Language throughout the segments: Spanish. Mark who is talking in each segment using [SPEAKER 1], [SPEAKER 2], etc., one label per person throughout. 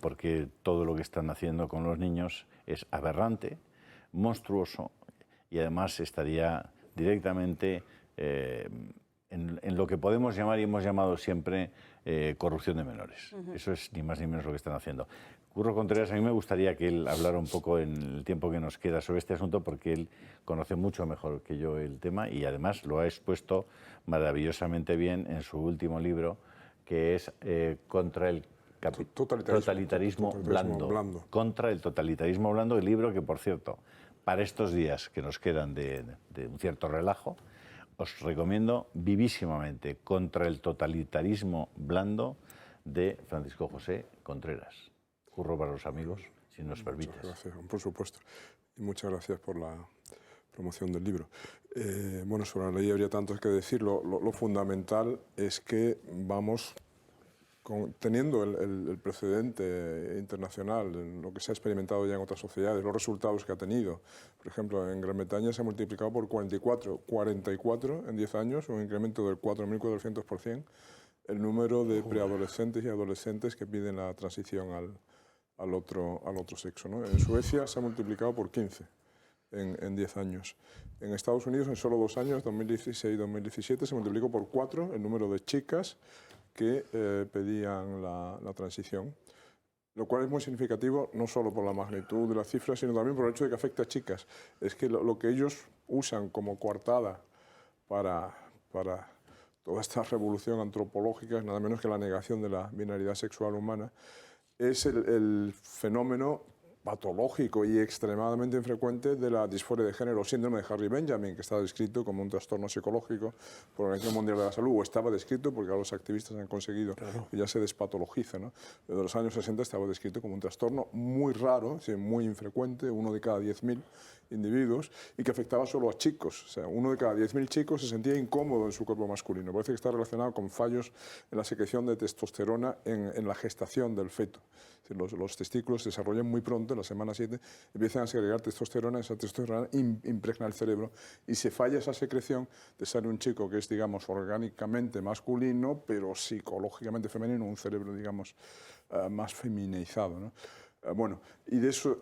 [SPEAKER 1] porque todo lo que están haciendo con los niños es aberrante, monstruoso, y además estaría directamente en lo que podemos llamar y hemos llamado siempre corrupción de menores. Eso es ni más ni menos lo que están haciendo. Curro Contreras, a mí me gustaría que él hablara un poco en el tiempo que nos queda sobre este asunto, porque él conoce mucho mejor que yo el tema y además lo ha expuesto maravillosamente bien en su último libro, que es contra el totalitarismo blando. Contra el totalitarismo blando, el libro que, por cierto, para estos días que nos quedan de un cierto relajo, os recomiendo vivísimamente Contra el totalitarismo blando de Francisco José Contreras. Curro para los amigos, si nos permites.
[SPEAKER 2] Muchas gracias, por supuesto. Y muchas gracias por la promoción del libro. Bueno, sobre la ley habría tanto que decir. Lo fundamental es que vamos teniendo el precedente internacional, lo que se ha experimentado ya en otras sociedades, los resultados que ha tenido. Por ejemplo, en Gran Bretaña se ha multiplicado por 44 en 10 años, un incremento del 4.400%, el número de preadolescentes y adolescentes que piden la transición al otro sexo, ¿no? En Suecia se ha multiplicado por 15 en 10 años. En Estados Unidos, en solo 2 años, 2016 y 2017, se multiplicó por 4 el número de chicas que pedían la transición, lo cual es muy significativo no solo por la magnitud de las cifras, sino también por el hecho de que afecta a chicas. Es que lo que ellos usan como coartada para toda esta revolución antropológica es nada menos que la negación de la binaridad sexual humana, es el fenómeno patológico y extremadamente infrecuente de la disforia de género, síndrome de Harry Benjamin, que está descrito como un trastorno psicológico por la Organización Mundial de la Salud, o estaba descrito porque ahora los activistas han conseguido que ya se despatologiza, ¿no? Desde los años 60 estaba descrito como un trastorno muy raro, muy infrecuente, 1 de cada 10.000 individuos, y que afectaba solo a chicos. O sea, 1 de cada 10.000 chicos se sentía incómodo en su cuerpo masculino. Parece que está relacionado con fallos en la secreción de testosterona en la gestación del feto. Los testículos se desarrollan muy pronto, en la semana 7, empiezan a segregar testosterona, esa testosterona impregna el cerebro y se falla esa secreción, te sale un chico que es, digamos, orgánicamente masculino, pero psicológicamente femenino, un cerebro, digamos, más feminizado, ¿no? Bueno, y de eso,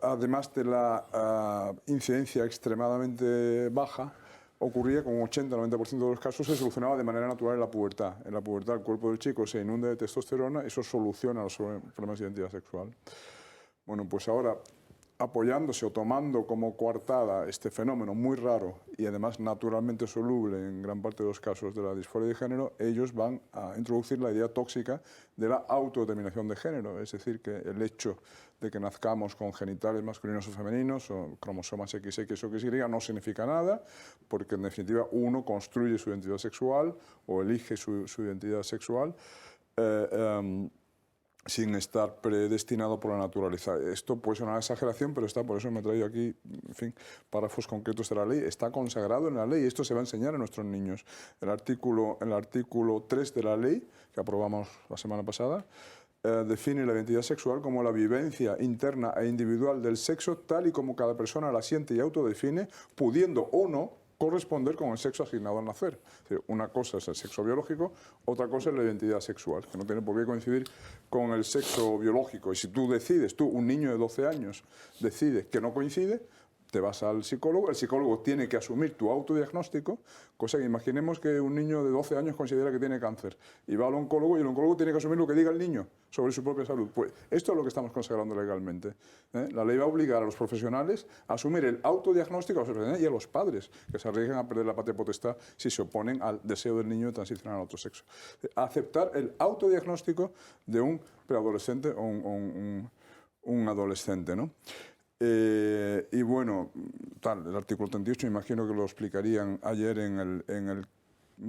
[SPEAKER 2] además de la incidencia extremadamente baja, ocurría con un 80-90% de los casos, se solucionaba de manera natural en la pubertad. En la pubertad el cuerpo del chico se inunda de testosterona, eso soluciona los problemas de identidad sexual. Bueno, pues ahora, apoyándose o tomando como coartada este fenómeno muy raro y además naturalmente soluble en gran parte de los casos de la disforia de género, ellos van a introducir la idea tóxica de la autodeterminación de género, es decir, que el hecho de que nazcamos con genitales masculinos o femeninos o cromosomas XX o XY no significa nada, porque en definitiva uno construye su identidad sexual o elige su identidad sexual sin estar predestinado por la naturaleza. Esto puede ser una exageración, pero por eso me he traído aquí, en fin, párrafos concretos de la ley. Está consagrado en la ley, esto se va a enseñar a nuestros niños. El artículo 3 de la ley, que aprobamos la semana pasada, define la identidad sexual como la vivencia interna e individual del sexo, tal y como cada persona la siente y autodefine, pudiendo o no corresponder con el sexo asignado al nacer. Es decir, una cosa es el sexo biológico, otra cosa es la identidad sexual, que no tiene por qué coincidir con el sexo biológico. Y si tú decides, un niño de 12 años, decide que no coincide, te vas al psicólogo, el psicólogo tiene que asumir tu autodiagnóstico, cosa que imaginemos que un niño de 12 años considera que tiene cáncer y va al oncólogo y el oncólogo tiene que asumir lo que diga el niño sobre su propia salud. Pues esto es lo que estamos consagrando legalmente, ¿eh? La ley va a obligar a los profesionales a asumir el autodiagnóstico a los profesionales y a los padres, que se arriesgan a perder la patria potestad si se oponen al deseo del niño de transicionar al otro sexo. A aceptar el autodiagnóstico de un preadolescente o un adolescente, ¿no? Y bueno, el artículo 38, imagino que lo explicarían ayer en el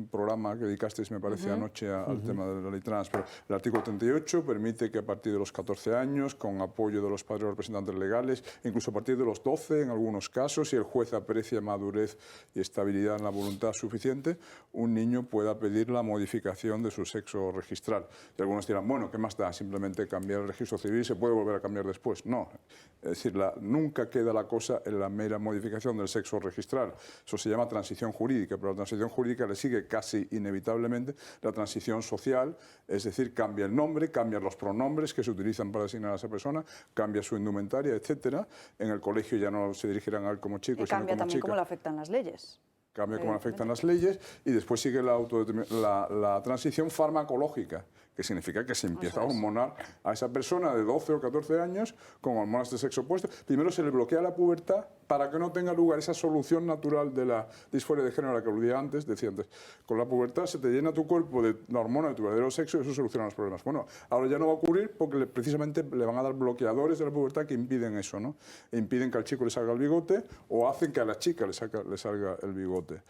[SPEAKER 2] programa que dedicasteis, me parece, anoche al tema de la ley trans, pero el artículo 38 permite que a partir de los 14 años, con apoyo de los padres representantes legales, incluso a partir de los 12 en algunos casos, si el juez aprecia madurez y estabilidad en la voluntad suficiente, un niño pueda pedir la modificación de su sexo registral. Y algunos dirán, bueno, ¿qué más da? Simplemente cambiar el registro civil y se puede volver a cambiar después. No, es decir, nunca queda la cosa en la mera modificación del sexo registral. Eso se llama transición jurídica, pero la transición jurídica le sigue que casi inevitablemente la transición social, es decir, cambia el nombre, cambian los pronombres que se utilizan para designar a esa persona, cambia su indumentaria, etcétera. En el colegio ya no se dirigirán a él como chico,
[SPEAKER 3] y
[SPEAKER 2] sino
[SPEAKER 3] cambia
[SPEAKER 2] como
[SPEAKER 3] también
[SPEAKER 2] chica.
[SPEAKER 3] cómo le afectan las leyes.
[SPEAKER 2] Cambia cómo afectan las leyes y después sigue la transición farmacológica, que significa que se empieza a hormonar a esa persona de 12 o 14 años con hormonas de sexo opuesto. Primero se le bloquea la pubertad para que no tenga lugar esa solución natural de la disforia de género a la que decía antes. Con la pubertad se te llena tu cuerpo de la hormona de tu verdadero sexo y eso soluciona los problemas. Bueno, ahora ya no va a ocurrir porque precisamente le van a dar bloqueadores de la pubertad que impiden eso, ¿no? E impiden que al chico le salga el bigote o hacen que a la chica le salga el bigote.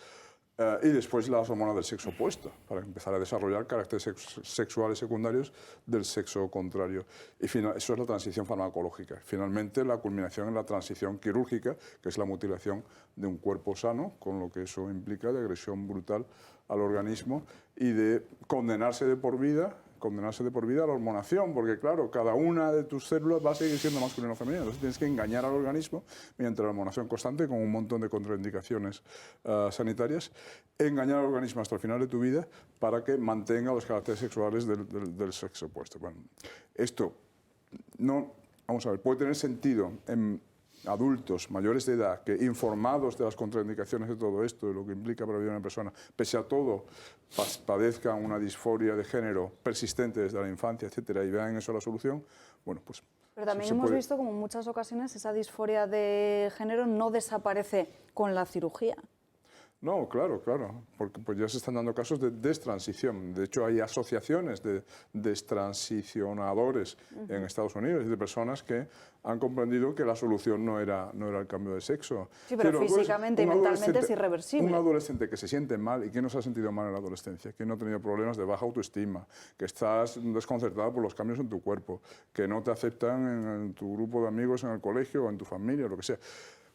[SPEAKER 2] Y después las hormonas del sexo opuesto, para empezar a desarrollar caracteres sexuales secundarios del sexo contrario. Y eso es la transición farmacológica. Finalmente, la culminación en la transición quirúrgica, que es la mutilación de un cuerpo sano, con lo que eso implica de agresión brutal al organismo y de condenarse de por vida a la hormonación, porque claro, cada una de tus células va a seguir siendo masculino o femenino, entonces tienes que engañar al organismo mediante la hormonación constante con un montón de contraindicaciones sanitarias, engañar al organismo hasta el final de tu vida para que mantenga los caracteres sexuales del sexo opuesto. Bueno, esto no, vamos a ver, puede tener sentido en adultos mayores de edad que, informados de las contraindicaciones de todo esto, de lo que implica para la vida de una persona, pese a todo, padezcan una disforia de género persistente desde la infancia, etcétera, y vean en eso la solución, bueno, pues...
[SPEAKER 3] Pero también hemos visto como en muchas ocasiones esa disforia de género no desaparece con la cirugía.
[SPEAKER 2] No, claro, porque pues ya se están dando casos de destransición. De hecho, hay asociaciones de destransicionadores en Estados Unidos, de personas que han comprendido que la solución no era el cambio de sexo.
[SPEAKER 3] Sí, pero físicamente y mentalmente es irreversible.
[SPEAKER 2] Un adolescente que se siente mal, ¿y quién no se ha sentido mal en la adolescencia? ¿Quién no ha tenido problemas de baja autoestima? Que estás desconcertado por los cambios en tu cuerpo, que no te aceptan en tu grupo de amigos en el colegio o en tu familia, o lo que sea.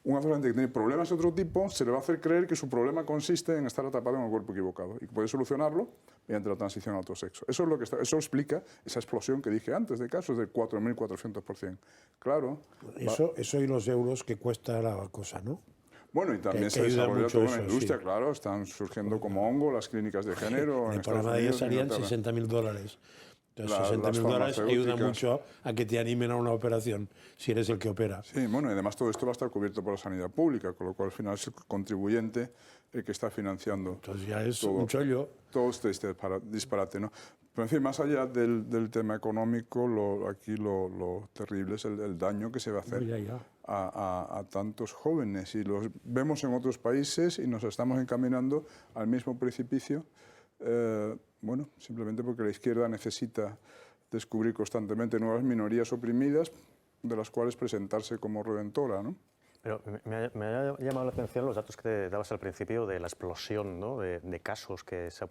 [SPEAKER 2] Un adolescente que tiene problemas de otro tipo se le va a hacer creer que su problema consiste en estar atrapado en el cuerpo equivocado y que puede solucionarlo mediante la transición a otro sexo. Eso es lo que eso explica esa explosión que dije antes de casos del 4.400%. Claro.
[SPEAKER 4] Eso y los euros que cuesta la cosa, ¿no?
[SPEAKER 2] Bueno, y también se desarrolla toda una industria, claro. Están surgiendo como hongo las clínicas de género.
[SPEAKER 4] En Estados Unidos salían $60.000. Entonces, $60.000 ayuda mucho a que te animen a una operación, si eres el que opera.
[SPEAKER 2] Sí, bueno, y además todo esto va a estar cubierto por la sanidad pública, con lo cual al final es el contribuyente el que está financiando.
[SPEAKER 4] Entonces ya es un chollo.
[SPEAKER 2] Todo este disparate, ¿no? Pero en fin, más allá del tema económico, aquí lo terrible es el daño que se va a hacer a tantos jóvenes. Y los vemos en otros países y nos estamos encaminando al mismo precipicio. Bueno, simplemente porque la izquierda necesita descubrir constantemente nuevas minorías oprimidas de las cuales presentarse como redentora, ¿no?
[SPEAKER 5] Pero me ha llamado la atención los datos que te dabas al principio de la explosión, ¿no?, de casos que se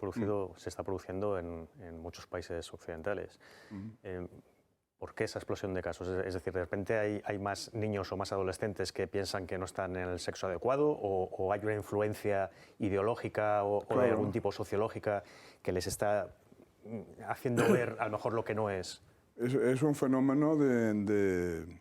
[SPEAKER 5] está produciendo en muchos países occidentales. ¿Por qué esa explosión de casos? Es decir, de repente hay más niños o más adolescentes que piensan que no están en el sexo adecuado, o hay una influencia ideológica o de algún tipo sociológica que les está haciendo ver a lo mejor lo que no es.
[SPEAKER 2] Es un fenómeno de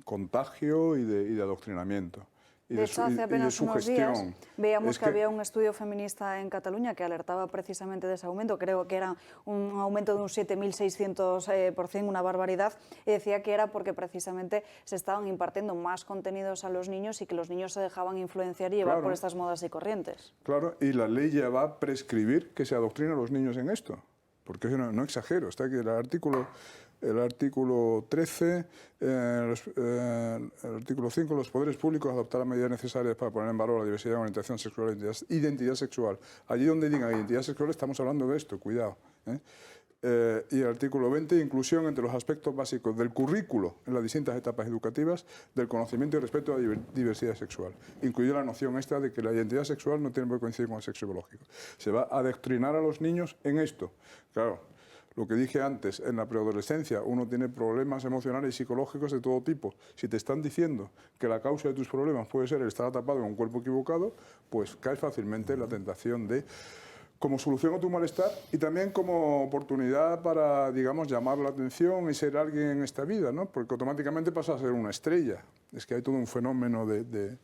[SPEAKER 2] contagio y de adoctrinamiento.
[SPEAKER 3] De hecho, hace apenas unos días veíamos que había un estudio feminista en Cataluña que alertaba precisamente de ese aumento. Creo que era un aumento de un 7.600%, una barbaridad, y decía que era porque precisamente se estaban impartiendo más contenidos a los niños y que los niños se dejaban influenciar y llevar por estas modas y corrientes. Claro,
[SPEAKER 2] y la ley ya va a prescribir que se adoctrina a los niños en esto, porque no exagero, está aquí el artículo 13, el artículo 5, los poderes públicos adoptarán medidas necesarias para poner en valor la diversidad, orientación sexual e identidad sexual. Allí donde digan identidad sexual estamos hablando de esto, cuidado. Y el artículo 20, inclusión entre los aspectos básicos del currículo en las distintas etapas educativas del conocimiento y respeto a la diversidad sexual. Incluye la noción esta de que la identidad sexual no tiene por qué coincidir con el sexo biológico. Se va a adoctrinar a los niños en esto. Claro. Lo que dije antes, en la preadolescencia uno tiene problemas emocionales y psicológicos de todo tipo. Si te están diciendo que la causa de tus problemas puede ser el estar atrapado en un cuerpo equivocado, pues caes fácilmente en la tentación de como solución a tu malestar y también como oportunidad para, digamos, llamar la atención y ser alguien en esta vida, ¿no? Porque automáticamente pasas a ser una estrella. Es que hay todo un fenómeno de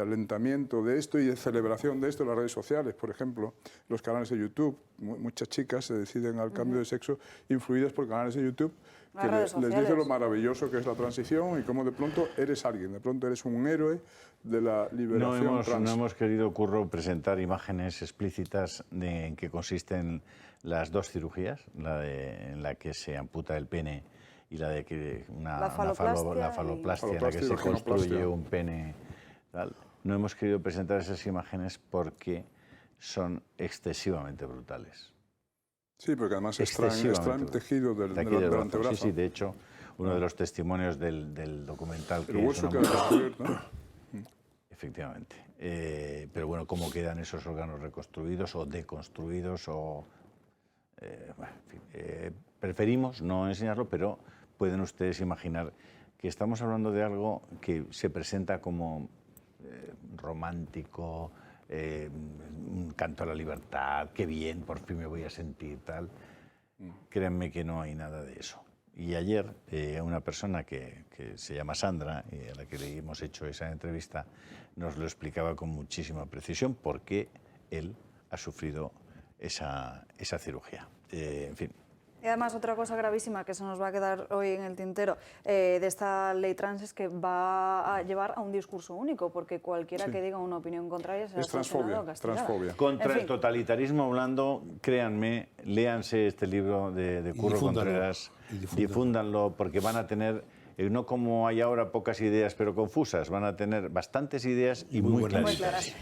[SPEAKER 2] alentamiento de esto y de celebración de esto en las redes sociales, por ejemplo, los canales de YouTube. Muchas chicas se deciden al cambio de sexo influidas por canales de YouTube que les dice lo maravilloso que es la transición y cómo de pronto eres alguien, de pronto eres un héroe de la liberación trans.
[SPEAKER 1] No hemos querido, Curro, presentar imágenes explícitas de en qué consisten las dos cirugías, en la que se amputa el pene y la de que la faloplastia, en la que se construye un pene. Tal. No hemos querido presentar esas imágenes porque son excesivamente brutales.
[SPEAKER 2] Sí, porque además extraen tejido del antebrazo.
[SPEAKER 1] Sí, de hecho, uno de los testimonios del documental que
[SPEAKER 2] el hueso queda descubierto, ¿no?
[SPEAKER 1] Efectivamente. Pero bueno, ¿cómo quedan esos órganos reconstruidos o deconstruidos? Bueno, en fin, preferimos no enseñarlo, pero pueden ustedes imaginar que estamos hablando de algo que se presenta como romántico, un canto a la libertad, qué bien, por fin me voy a sentir, tal. Créanme que no hay nada de eso. Y ayer una persona que se llama Sandra, a la que le hemos hecho esa entrevista, nos lo explicaba con muchísima precisión por qué él ha sufrido esa cirugía. En fin.
[SPEAKER 3] Y además otra cosa gravísima que se nos va a quedar hoy en el tintero de esta ley trans es que va a llevar a un discurso único, porque cualquiera que diga una opinión contraria será sancionado o castigado.
[SPEAKER 2] Transfobia.
[SPEAKER 1] Contra el totalitarismo hablando, créanme, léanse este libro de Curro Contreras, difúndanlo, porque van a tener, no como hay ahora pocas ideas pero confusas, van a tener bastantes ideas y muy claras.